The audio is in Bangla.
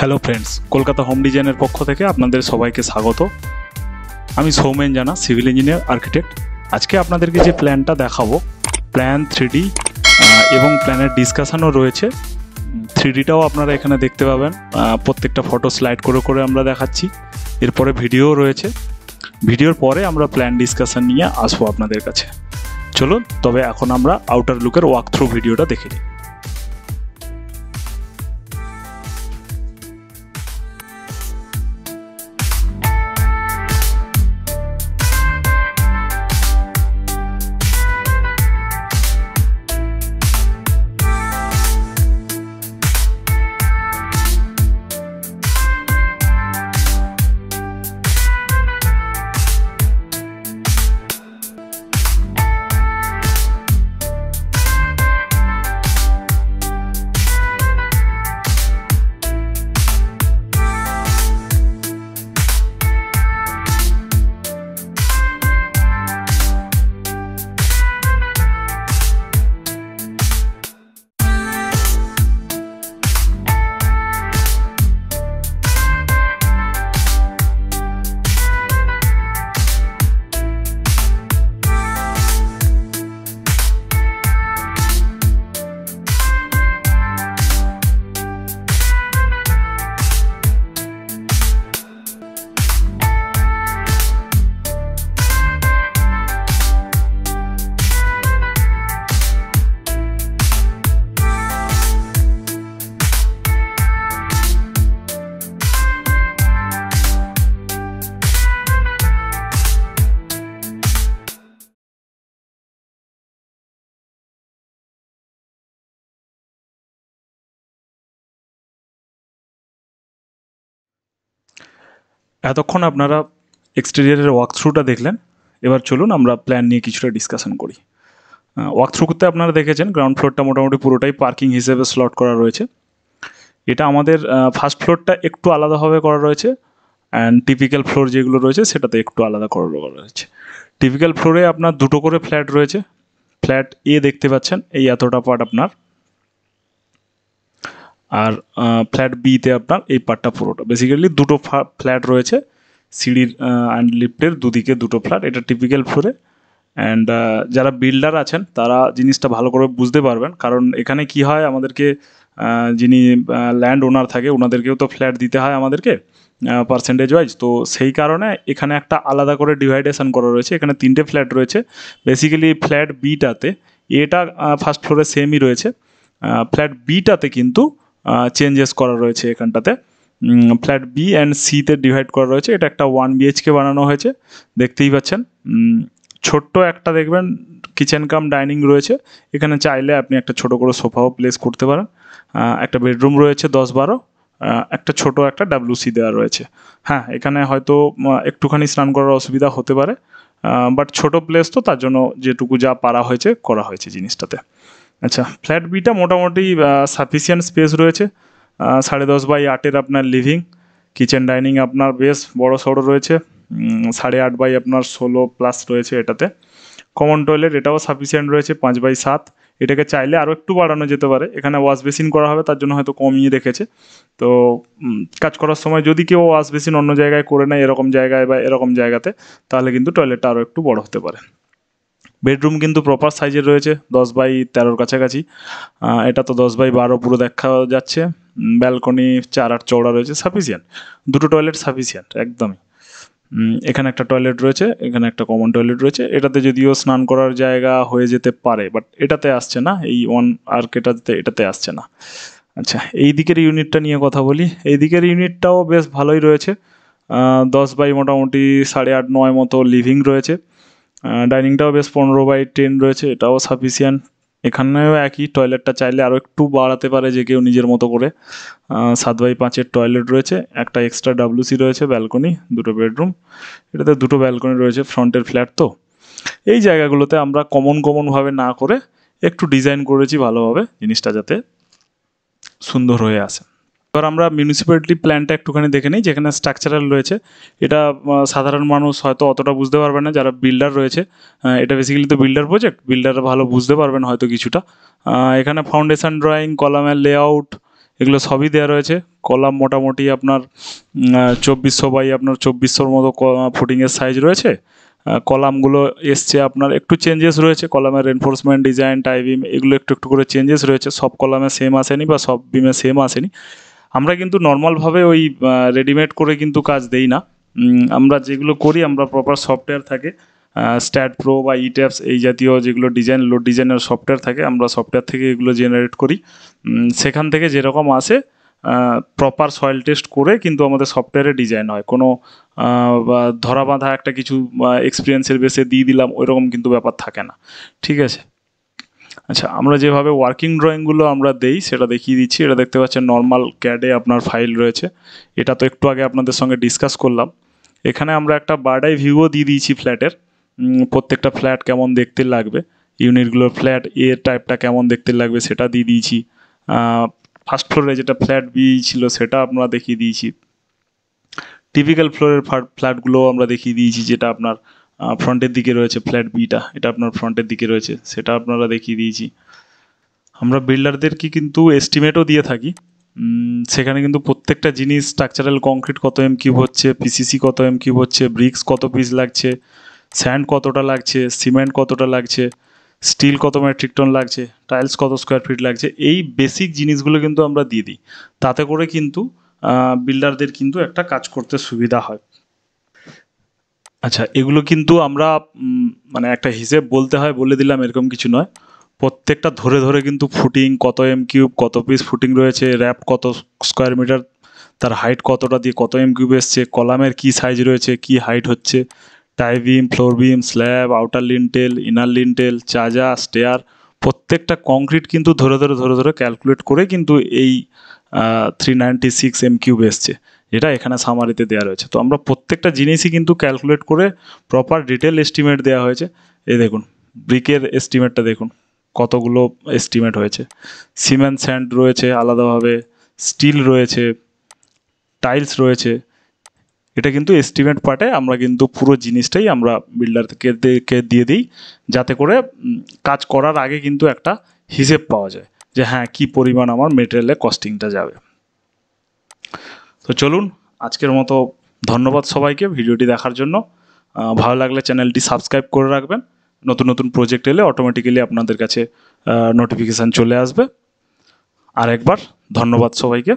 হ্যালো ফ্রেন্ডস, কলকাতা হোম ডিজাইনের পক্ষ থেকে আপনাদের সবাইকে স্বাগত। আমি সৌমেন জানা, সিভিল ইঞ্জিনিয়ার আর্কিটেক্ট। আজকে আপনাদেরকে যে প্ল্যানটা দেখাবো, প্ল্যান 3D এবং প্ল্যানের ডিসকাশনও রয়েছে। 3Dটাও আপনারা এখানে দেখতে পাবেন। প্রত্যেকটা ফটো স্লাইড করে করে আমরা দেখাচ্ছি। এরপরে ভিডিও রয়েছে। ভিডিওর পরে আমরা প্ল্যান ডিসকাশন নিয়ে আসবো আপনাদের কাছে। চলুন তবে এখন আমরা আউটার লুকের ওয়াক থ্রু ভিডিওটা দেখে নিই। এতক্ষণ আপনারা এক্সটেরিয়ারের ওয়াক থ্রুটা দেখলেন। এবার চলুন আমরা প্ল্যান নিয়ে কিছুটা ডিসকাশন করি। ওয়াক থ্রু করতে আপনারা দেখেছেন গ্রাউন্ড ফ্লোরটা মোটামুটি পুরোটাই পার্কিং হিসেবে স্লট করা রয়েছে। এটা আমাদের ফার্স্ট ফ্লোরটা একটু আলাদাভাবে করা রয়েছে, অ্যান্ড টিপিক্যাল ফ্লোর যেগুলো রয়েছে সেটাতে একটু আলাদা করা রয়েছে। টিপিক্যাল ফ্লোরে আপনার দুটো করে ফ্ল্যাট রয়েছে। ফ্ল্যাট এ দেখতে পাচ্ছেন, এই এতটা পার্ট আপনার, আর ফ্ল্যাট বিতে আপনার এই পার্টটা পুরোটা। বেসিক্যালি দুটো ফ্ল্যাট রয়েছে, সিঁড়ির অ্যান্ড লিফটের দুদিকে দুটো ফ্ল্যাট। এটা টিপিক্যাল ফ্লোরে। অ্যান্ড যারা বিল্ডার আছেন তারা জিনিসটা ভালো করে বুঝতে পারবেন, কারণ এখানে কি হয়, আমাদেরকে যিনি ল্যান্ড ওনার থাকে ওনাদেরকেও তো ফ্ল্যাট দিতে হয় আমাদেরকে পার্সেন্টেজ ওয়াইজ। তো সেই কারণে এখানে একটা আলাদা করে ডিভাইডেশন করা রয়েছে। এখানে 3টে ফ্ল্যাট রয়েছে। বেসিক্যালি ফ্ল্যাট বিটাতে, এটা ফার্স্ট ফ্লোরে সেমই রয়েছে। ফ্ল্যাট বিটাতে কিন্তু চেঞ্জেস করা রয়েছে। এখানটাতে ফ্ল্যাট বি অ্যান্ড সিতে ডিভাইড করা রয়েছে। এটা একটা 1 BHK বানানো হয়েছে, দেখতেই পাচ্ছেন। ছোট্ট একটা দেখবেন কিচেন কাম ডাইনিং রয়েছে। এখানে চাইলে আপনি একটা ছোট করে সোফাও প্লেস করতে পারেন। একটা বেডরুম রয়েছে 10-12, একটা ছোট একটা WC দেওয়া রয়েছে। হ্যাঁ, এখানে হয়তো একটুখানি স্নান করার অসুবিধা হতে পারে, বাট ছোট প্লেস তো, তার জন্য যেটুকু যা পারা হয়েছে করা হয়েছে জিনিসটাতে। আচ্ছা, ফ্ল্যাট বিটা মোটামুটি সাফিসিয়েন্ট স্পেস রয়েছে। 10.5x8 আপনার লিভিং, কিচেন ডাইনিং আপনার বেশ বড় সড়ো রয়েছে। 8.5 আপনার 16+ রয়েছে এটাতে। কমন টয়লেট এটাও সাফিসিয়েন্ট রয়েছে 5x7। এটাকে চাইলে আরও একটু বাড়ানো যেতে পারে। এখানে ওয়াশ বেসিন করা হবে, তার জন্য হয়তো কমিয়ে রেখেছে। তো কাজ করার সময় যদি কেউ ওয়াশ বেসিন অন্য জায়গায় করে নেয়, এরকম জায়গায় বা এরকম জায়গাতে, তাহলে কিন্তু টয়লেটটা আরও একটু বড় হতে পারে। বেডরুম কিন্তু প্রপার সাইজের রয়েছে, 10x13 কাছাকাছি। এটা তো 10x12 পুরো দেখা যাচ্ছে। ব্যালকনি 4-8 চওড়া রয়েছে, সাফিসিয়েন্ট। দুটো টয়লেট সাফিসিয়েন্ট একদমই। এখানে একটা টয়লেট রয়েছে, এখানে একটা কমন টয়লেট রয়েছে। এটাতে যদিও স্নান করার জায়গা হয়ে যেতে পারে, বাট এটাতে আসছে না, এই এটাতে আসছে না। আচ্ছা, এই দিকের ইউনিটটা নিয়ে কথা বলি। এই দিকের ইউনিটটাও বেশ ভালোই রয়েছে। 10x মোটামুটি 8.5-9 মতো লিভিং রয়েছে। ডাইনিংটাও বেশ 15x10 রয়েছে, এটাও সাফিসিয়েন্ট। এখানেও একই, টয়লেটটা চাইলে আরও একটু বাড়াতে পারে যে কেউ নিজের মতো করে। 7x5 টয়লেট রয়েছে, একটা এক্সট্রা WC রয়েছে, ব্যালকনি, দুটো বেডরুম। এটাতে দুটো ব্যালকনি রয়েছে, ফ্রন্টের ফ্ল্যাট তো। এই জায়গাগুলোতে আমরা কমনভাবে না করে একটু ডিজাইন করেছি ভালোভাবে, জিনিসটা যাতে সুন্দর হয়ে আসে। এবার আমরা মিউনিসিপ্যালিটি প্ল্যানটা একটুখানি দেখে নিই, যেখানে স্ট্রাকচারাল রয়েছে। এটা সাধারণ মানুষ হয়তো অতটা বুঝতে পারবে না, যারা বিল্ডার রয়েছে। এটা বেসিক্যালি তো বিল্ডার প্রজেক্ট, বিল্ডাররা ভালো বুঝতে পারবেন হয়তো কিছুটা। এখানে ফাউন্ডেশন ড্রয়িং, কলামের লেআউট, এগুলো সবই দেওয়া রয়েছে। কলাম মোটামুটি আপনার 2400 বাই আপনার 2400 মতো ফুটিংয়ের সাইজ রয়েছে। কলামগুলো এসছে আপনার একটু চেঞ্জেস রয়েছে, কলামের এনফোর্সমেন্ট ডিজাইন টাই বিম এগুলো একটু একটু করে চেঞ্জেস রয়েছে, সব কলামে সেম আসেনি বা সব বিমে সেম আসেনি। আমরা কিন্তু নর্মালভাবে ওই রেডিমেড করে কিন্তু কাজ দেই না। আমরা যেগুলো করি আমরা প্রপার সফটওয়্যার থাকে, স্ট্যাট প্রো বা ইট্যাপস এই জাতীয় যেগুলো ডিজাইন লোড ডিজাইনের সফটওয়্যার থাকে, আমরা সফটওয়্যার থেকে এগুলো জেনারেট করি। সেখান থেকে যেরকম আসে প্রপার সয়েল টেস্ট করে কিন্তু আমাদের সফটওয়্যারে ডিজাইন হয়। কোনো ধরা বাঁধা একটা কিছু এক্সপিরিয়েন্সের বেসে দিয়ে দিলাম ওইরকম কিন্তু ব্যাপার থাকে না, ঠিক আছে। আচ্ছা, আমরা যেভাবে ওয়ার্কিং ড্রয়িংগুলো আমরা দেই সেটা দেখিয়ে দিচ্ছি। এটা দেখতে পাচ্ছেন নর্মাল ক্যাডে আপনার ফাইল রয়েছে, এটা তো একটু আগে আপনাদের সঙ্গে ডিসকাস করলাম। এখানে আমরা একটা বার্ড আই ভিউও দিয়ে দিয়েছি ফ্ল্যাটের, প্রত্যেকটা ফ্ল্যাট কেমন দেখতে লাগবে, ইউনিটগুলোর ফ্ল্যাট এ টাইপটা কেমন দেখতে লাগবে সেটা দিয়ে দিয়েছি। ফার্স্ট ফ্লোরে যেটা ফ্ল্যাট বি ছিল সেটা আমরা দেখিয়ে দিয়েছি। টিপিক্যাল ফ্লোরের ফ্ল্যাটগুলো আমরা দেখিয়ে দিয়েছি, যেটা আপনার ফ্রন্টের দিকে রয়েছে ফ্ল্যাট বিটা, এটা আপনার ফ্রন্টের দিকে রয়েছে, সেটা আপনারা দেখিয়ে দিয়েছি। আমরা বিল্ডারদেরকে কিন্তু এস্টিমেটও দিয়ে থাকি, সেখানে কিন্তু প্রত্যেকটা জিনিস স্ট্রাকচারাল কংক্রিট কত এম কিউব হচ্ছে, পিসিসি কত এম কিউব হচ্ছে, ব্রিক্স কত পিস লাগছে, স্যান্ড কতটা লাগছে, সিমেন্ট কতটা লাগছে, স্টিল কত মেট্রিক টন লাগছে, টাইলস কত স্কোয়ার ফিট লাগছে, এই বেসিক জিনিসগুলো কিন্তু আমরা দিয়ে দিই। তাতে করে কিন্তু বিল্ডারদের কিন্তু একটা কাজ করতে সুবিধা হয়। আচ্ছা, এগুলো কিন্তু আমরা মানে একটা হিসেব বলতে হয় বলে দিলাম এরকম কিছু নয়, প্রত্যেকটা ধরে ধরে কিন্তু ফুটিং কত এম কিউব, কত পিস ফুটিং রয়েছে, র্যাপ কত স্কোয়ার মিটার, তার হাইট কতটা দিয়ে কত এম কিউব এসছে, কলামের কী সাইজ রয়েছে, কি হাইট হচ্ছে, tie beam, floor beam, slab, outer lintel, inner lintel, চাজা, স্টেয়ার, প্রত্যেকটা কংক্রিট কিন্তু ধরে ধরে ধরে ধরে ক্যালকুলেট করে কিন্তু এই 396 এম কিউব এসছে, যেটা এখানে সামারিতে দেওয়া রয়েছে। তো আমরা প্রত্যেকটা জিনিসই কিন্তু ক্যালকুলেট করে প্রপার ডিটেল এস্টিমেট দেওয়া হয়েছে। এই দেখুন ব্রিকের এস্টিমেটটা দেখুন কতগুলো এস্টিমেট হয়েছে, সিমেন্ট স্যান্ড রয়েছে আলাদাভাবে, স্টিল রয়েছে, টাইলস রয়েছে। এটা কিন্তু এস্টিমেট পার্টে আমরা কিন্তু পুরো জিনিসটাই আমরা বিল্ডারকে দিয়ে দিই, যাতে করে কাজ করার আগে কিন্তু একটা হিসেব পাওয়া যায় যে হ্যাঁ কী পরিমাণ আমার মেটেরিয়ালের কস্টিংটা যাবে। তো চলুন, আজকের মতো ধন্যবাদ সবাইকে ভিডিওটি দেখার জন্য। ভালো লাগলে চ্যানেলটি সাবস্ক্রাইব করে রাখবেন, নতুন নতুন প্রজেক্ট এলে অটোমেটিক্যালি আপনাদের কাছে নোটিফিকেশান চলে আসবে। আর একবার ধন্যবাদ সবাইকে।